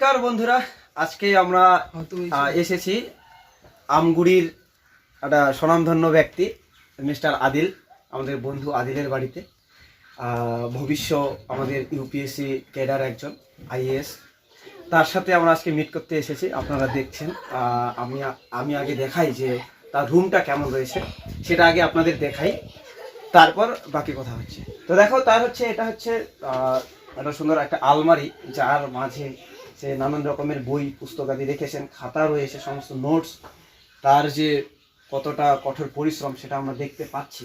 নমস্কার বন্ধুরা, আজকে আমরা এসেছি আমগুড়ির একটা স্বনামধন্য ব্যক্তি মিস্টার আদিল, আমাদের বন্ধু আদিলের বাড়িতে। ভবিষ্যৎ আমাদের ইউপিএসসি ক্যাডার একজন আইএএস, তার সাথে আমরা আজকে মিট করতে এসেছি। আপনারা দেখছেন, আমি আগে দেখাই যে তার রুমটা কেমন রয়েছে, সেটা আগে আপনাদের দেখাই, তারপর বাকি কথা হচ্ছে। তো দেখো, এটা হচ্ছে একটা সুন্দর একটা আলমারি, যার মাঝে সে নানান রকমের বই পুস্তকাদি রেখেছেন, খাতা রয়েছে, সমস্ত নোটস। তার যে কতটা কঠোর পরিশ্রম সেটা আমরা দেখতে পাচ্ছি।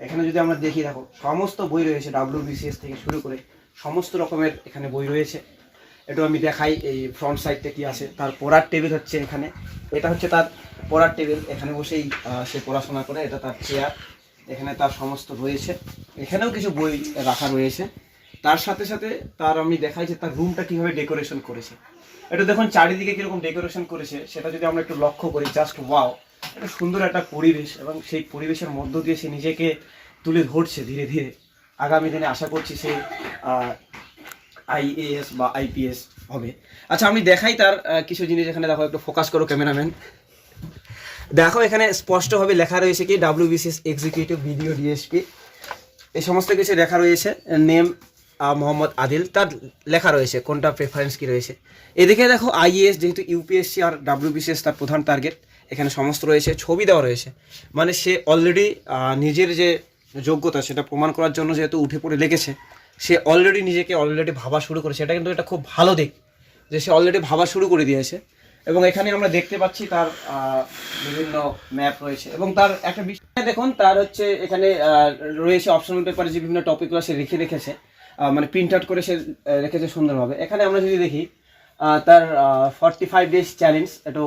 এখানে যদি আমরা দেখি, দেখো সমস্ত বই রয়েছে, WBCS থেকে শুরু করে সমস্ত রকমের এখানে বই রয়েছে। একটু আমি দেখাই এই ফ্রন্ট সাইডটা কি আছে। তার পড়ার টেবিল হচ্ছে এখানে, এটা হচ্ছে তার পড়ার টেবিল, এখানে বসেই সে পড়াশোনা করে। এটা তার চেয়ার, এখানে তার সমস্ত রয়েছে, এখানেও কিছু বই রাখা রয়েছে। তার সাথে সাথে আমি দেখাই যে তার রুমটা কিভাবে ডেকোরেশন করেছে। এটা দেখুন চারিদিকে কিরকম ডেকোরেশন করেছে, সেটা যদি আমরা একটু লক্ষ্য করি, জাস্ট ওয়াও। এটা সুন্দর একটা পরিবেশ, এবং সেই পরিবেশের মধ্য দিয়ে সে নিজেকে তুলে ধরছে ধীরে ধীরে। আগামী দিনে আশা করছি সে IAS বা IPS হবে। আচ্ছা, আমি দেখাই তার কিছু জিনিস। এখানে দেখো, একটু ফোকাস করো ক্যামেরাম্যান। দেখো, এখানে স্পষ্টভাবে লেখা রয়েছে কি WBCS এক্সিকিউটিভ ভিডিও ডিএসপি, এই সমস্ত কিছু লেখা রয়েছে। নেম মোহাম্মদ আদিল, তার লেখা রয়েছে কোনটা প্রেফারেন্স কি রয়েছে। এদিকে দেখো IAS, যেহেতু ইউপিএসসি আর WBCS তার প্রধান টার্গেট, এখানে সমস্ত রয়েছে, ছবি দেওয়া রয়েছে। মানে সে অলরেডি নিজের যে যোগ্যতা সেটা প্রমাণ করার জন্য যেহেতু উঠে পড়ে লেগেছে, সে নিজেকে ভাবা শুরু করেছে। এটা কিন্তু এটা খুব ভালো দিক যে সে অলরেডি ভাবা শুরু করে দিয়েছে। এবং এখানে আমরা দেখতে পাচ্ছি তার বিভিন্ন ম্যাপ রয়েছে। এবং তার একটা বিষয় দেখুন, তার হচ্ছে এখানে রয়েছে অপশনাল পেপারে যে বিভিন্ন টপিকগুলো সে রেখেছে, মানে প্রিন্ট আউট করে সে রেখেছে সুন্দরভাবে। এখানে আমরা যদি দেখি তার 45 ডেজ চ্যালেঞ্জ, একটু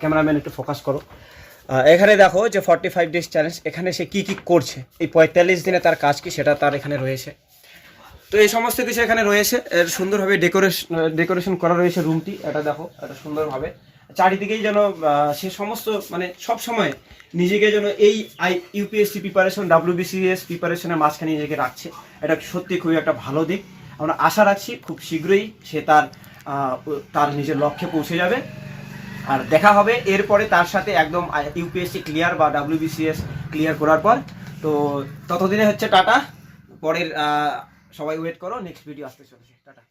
ক্যামেরাম্যান একটু ফোকাস করো। এখানে দেখো যে 45 ডেজ চ্যালেঞ্জ, এখানে সে কী করছে, এই 45 দিনে তার কাজ কি সেটা তার এখানে রয়েছে। তো এই সমস্ত কিছু এখানে রয়েছে। এর সুন্দরভাবে ডেকোরেশন করা রয়েছে রুমটি। এটা দেখো, এটা সুন্দরভাবে চারিদিকেই যেন সে সমস্ত মানে সব সময় নিজেকে যেন এই ইউপিএসসি প্রিপারেশন, WBCS প্রিপারেশনের মাঝখানে নিজেকে রাখছে। এটা সত্যি খুবই একটা ভালো দিক। আমরা আশা রাখছি খুব শীঘ্রই সে তার নিজের লক্ষ্যে পৌঁছে যাবে। আর দেখা হবে এরপরে তার সাথে একদম ইউপিএসসি ক্লিয়ার বা WBCS ক্লিয়ার করার পর। তো ততদিনে হচ্ছে টাটা। পরের সবাই ওয়েট করো, নেক্সট ভিডিও আসতে চলেছে। টাটা।